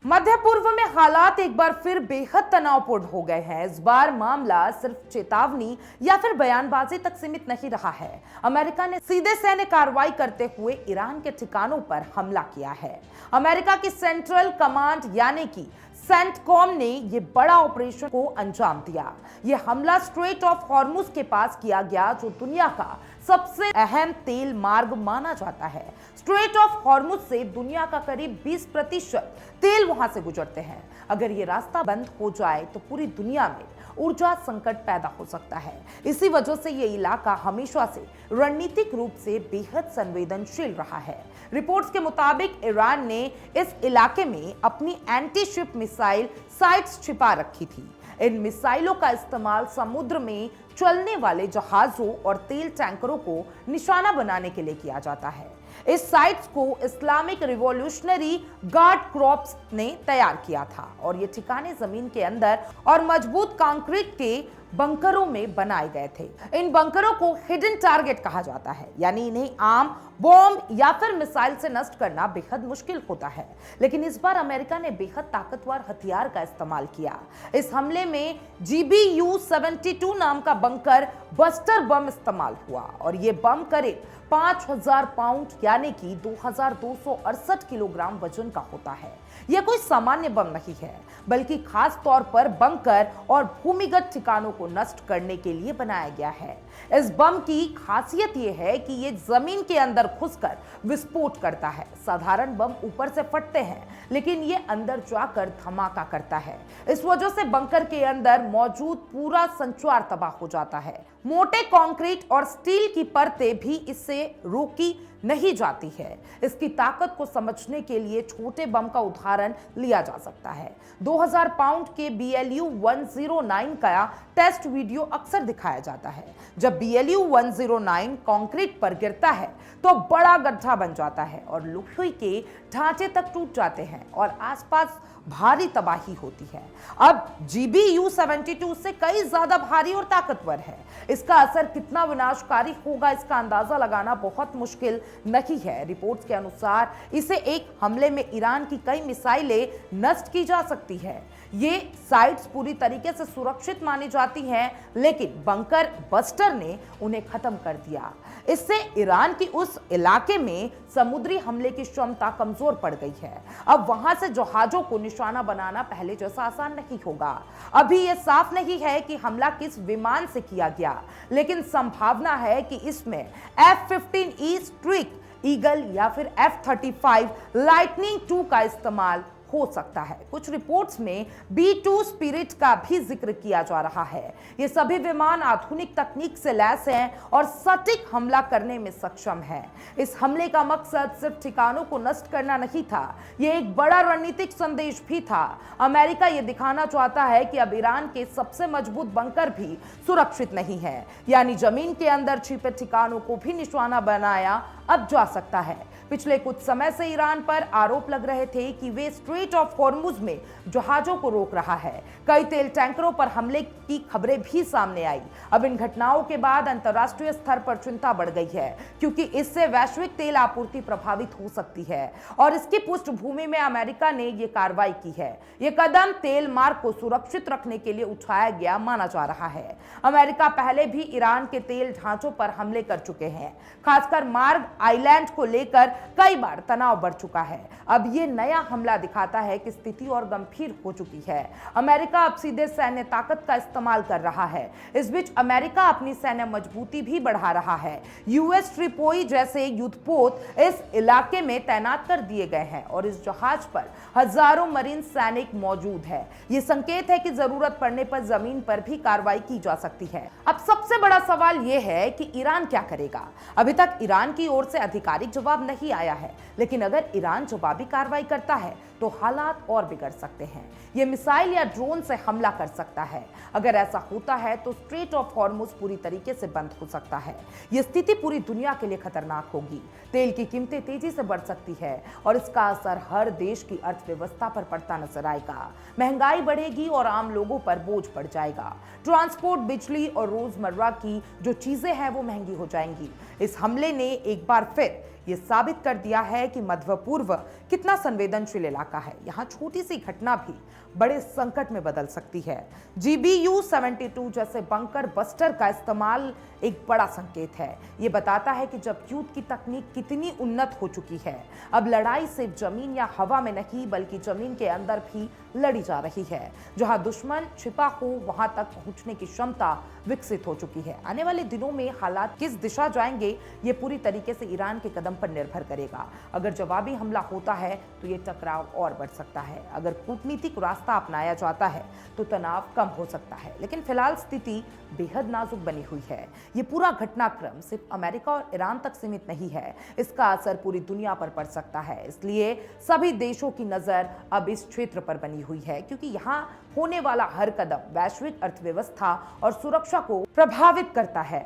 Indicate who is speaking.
Speaker 1: मध्य पूर्व में हालात एक बार फिर बेहद तनावपूर्ण हो गए हैं। इस बार मामला सिर्फ चेतावनी या फिर बयानबाजी तक सीमित नहीं रहा है। अमेरिका ने सीधे सैन्य कार्रवाई करते हुए ईरान के ठिकानों पर हमला किया है। अमेरिका की सेंट्रल कमांड यानी कि सेंटकॉम ने यह बड़ा ऑपरेशन को अंजाम दिया। यह हमला स्ट्रेट ऑफ हॉर्मुज के पास किया गया, जो दुनिया का सबसे अहम तेल मार्ग माना जाता है। स्ट्रेट ऑफ हॉर्मुज से दुनिया का करीब 20% तेल वहां से गुजरते हैं। अगर ये रास्ता बंद हो जाए तो पूरी दुनिया में ऊर्जा संकट पैदा हो सकता है। इसी वजह से ये इलाका हमेशा से रणनीतिक रूप से बेहद संवेदनशील रहा है। रिपोर्ट्स के मुताबिक ईरान ने इस इलाके में अपनी एंटी शिप मिसाइल साइट्स छिपा रखी थी। इन मिसाइलों का इस्तेमाल समुद्र में चलने वाले जहाजों और तेल टैंकरों को निशाना बनाने के लिए किया जाता है। इस साइट्स को इस्लामिक रिवॉल्यूशनरी गार्ड कॉर्प्स ने तैयार किया था और ये ठिकाने जमीन के अंदर और मजबूत कंक्रीट के बंकरों में बनाए गए थे। इन बंकरों को हिडन टारगेट कहा जाता है, यानी इन्हें आम बॉम्ब या फिर मिसाइल से नष्ट करना बेहद मुश्किल होता है। लेकिन इस बार अमेरिका ने बेहद ताकतवर हथियार का इस्तेमाल किया। इस हमले में GBU-72 नाम का बंकर बस्टर बम इस्तेमाल हुआ और ये बम करीब 5000 पाउंड यानी कि 2268 किलोग्राम वजन का होता है। यह कोई सामान्य बम नहीं है, बल्कि खास तौर पर बंकर और भूमिगत ठिकानों को नष्ट करने के लिए बनाया गया है। इस बम की खासियत यह है कि यह जमीन के अंदर घुसकर विस्फोट करता है। साधारण बम ऊपर से फटते हैं, लेकिन यह अंदर जाकर धमाका करता है। इस वजह से बंकर के अंदर मौजूद पूरा संचार तबाह हो जाता है। मोटे कंक्रीट और स्टील की परतें भी इससे रोकी नहीं जाती है। इसकी ताकत को समझने के लिए छोटे बम का उदाहरण लिया जा सकता है। 2000 पाउंड के BLU-109 का टेस्ट वीडियो अक्सर दिखाया जाता है। जब BLU-109 कंक्रीट पर गिरता है तो बड़ा गड्ढा बन जाता है और लोहे के ढांचे तक टूट जाते हैं और आसपास भारी तबाही होती है। अब GBU-72 से कई ज्यादा भारी और ताकतवर है। इसका असर कितना विनाशकारी होगा, इसका अंदाजा लगाना बहुत मुश्किल नहीं है। रिपोर्ट्स के अनुसार इसे एक हमले में ईरान की कई मिसाइलें नष्ट की जा सकती है। ये साइट्स पूरी तरीके से सुरक्षित मानी जाती हैं, लेकिन बंकर बस्टर ने उन्हें खत्म कर दिया। इससे ईरान की उस इलाके में समुद्री हमले की क्षमता कमजोर पड़ गई है। अब वहां से जहाजों को निशाना बनाना पहले जैसा आसान नहीं होगा। अभी यह साफ नहीं है कि हमला किस विमान से किया गया, लेकिन संभावना है कि इसमें F-15E स्ट्रिक ईगल या फिर F-35 लाइटनिंग 2 का इस्तेमाल हो सकता है। कुछ रिपोर्ट्स में B-2 स्पिरिट का भी जिक्र किया जा रहा है। ये सभी विमान आधुनिक तकनीक से लैस हैं और सटीक हमला करने में सक्षम हैं। इस हमले का मकसद सिर्फ ठिकानों को नष्ट करना नहीं था, ये एक बड़ा रणनीतिक संदेश भी था। अमेरिका ये दिखाना चाहता है कि अब ईरान के सबसे मजबूत बंकर भी सुरक्षित नहीं है, यानी जमीन के अंदर छिपे ठिकानों को भी निशाना बनाया अब जा सकता है। पिछले कुछ समय से ईरान पर आरोप लग रहे थे कि वे स्ट्रेट ऑफ हॉर्मुज में जहाजों को रोक रहा है। कई तेल टैंकरों पर हमले की खबरें भी सामने आई। अब इन घटनाओं के बाद अंतर्राष्ट्रीय स्तर पर चिंता बढ़ गई है, क्योंकि इससे वैश्विक तेल आपूर्ति प्रभावित हो सकती है और इसकी पृष्ठभूमि में अमेरिका ने यह कार्रवाई की है। यह कदम तेल मार्ग को सुरक्षित रखने के लिए उठाया गया माना जा रहा है। अमेरिका पहले भी ईरान के तेल ढांचों पर हमले कर चुके हैं। खासकर मार्ग आइलैंड को लेकर कई बार तनाव बढ़ चुका है। अब ये नया हमला दिखाता है कि स्थिति और गंभीर हो चुकी है। अमेरिका अब सीधे सैन्य ताकत का इस्तेमाल कर रहा है। इस बीच अमेरिका अपनी सैन्य मजबूती भी बढ़ा रहा है। US ट्रिपोई जैसे युद्धपोत इस इलाके में तैनात कर दिए गए हैं और इस जहाज पर हजारों मरीन सैनिक मौजूद है। ये संकेत है कि जरूरत पड़ने पर जमीन पर भी कार्रवाई की जा सकती है। अब सबसे बड़ा सवाल यह है कि ईरान क्या करेगा। अभी तक ईरान की ओर से आधिकारिक जवाब नहीं आया है, लेकिन अगर ईरान जवाबी कार्रवाई करता है तो हालात और बिगड़ सकते हैं। ये मिसाइल या ड्रोन से हमला कर सकता है। अगर ऐसा होता है तो स्ट्रेट ऑफ हॉर्मुज पूरी तरीके से बंद हो सकता है। ये स्थिति पूरी दुनिया के लिए खतरनाक होगी। तेल की कीमतें तेजी से बढ़ सकती है और इसका असर हर देश की अर्थव्यवस्था पर पड़ता नजर आएगा। महंगाई बढ़ेगी और आम लोगों पर बोझ बढ़ जाएगा। ट्रांसपोर्ट, बिजली और रोजमर्रा की जो चीजें हैं वो महंगी हो जाएंगी। इस हमले ने एक बार फिर ये साबित कर दिया है कि मध्य पूर्व कितना संवेदनशील इलाका इलाका है। यहाँ छोटी सी घटना भी बड़े संकट में बदल सकती है। GBU-72 जैसे बंकर बस्टर का इस्तेमाल एक बड़ा संकेत है। ये बताता है कि जब युद्ध की तकनीक कितनी उन्नत हो चुकी है, अब लड़ाई सिर्फ जमीन या हवा में नहीं बल्कि जमीन के अंदर भी लड़ी जा रही है। जहां दुश्मन छिपा हो वहां तक पहुंचने की क्षमता विकसित हो चुकी है। आने वाले दिनों में हालात किस दिशा जाएंगे, ये पूरी तरीके से ईरान के कदम पर निर्भर करेगा। अगर जवाबी हमला होता है तो ये टकराव और बढ़ सकता है। अगर कूटनीतिक रास्ता अपनाया जाता है तो तनाव कम हो सकता है। लेकिन फिलहाल स्थिति बेहद नाजुक बनी हुई है। ये पूरा घटनाक्रम सिर्फ अमेरिका और ईरान तक सीमित नहीं है, इसका असर पूरी दुनिया पर पड़ सकता है। इसलिए सभी देशों की नजर अब इस क्षेत्र पर बनी हुई है, क्योंकि यहाँ होने वाला हर कदम वैश्विक अर्थव्यवस्था और सुरक्षा को प्रभावित करता है।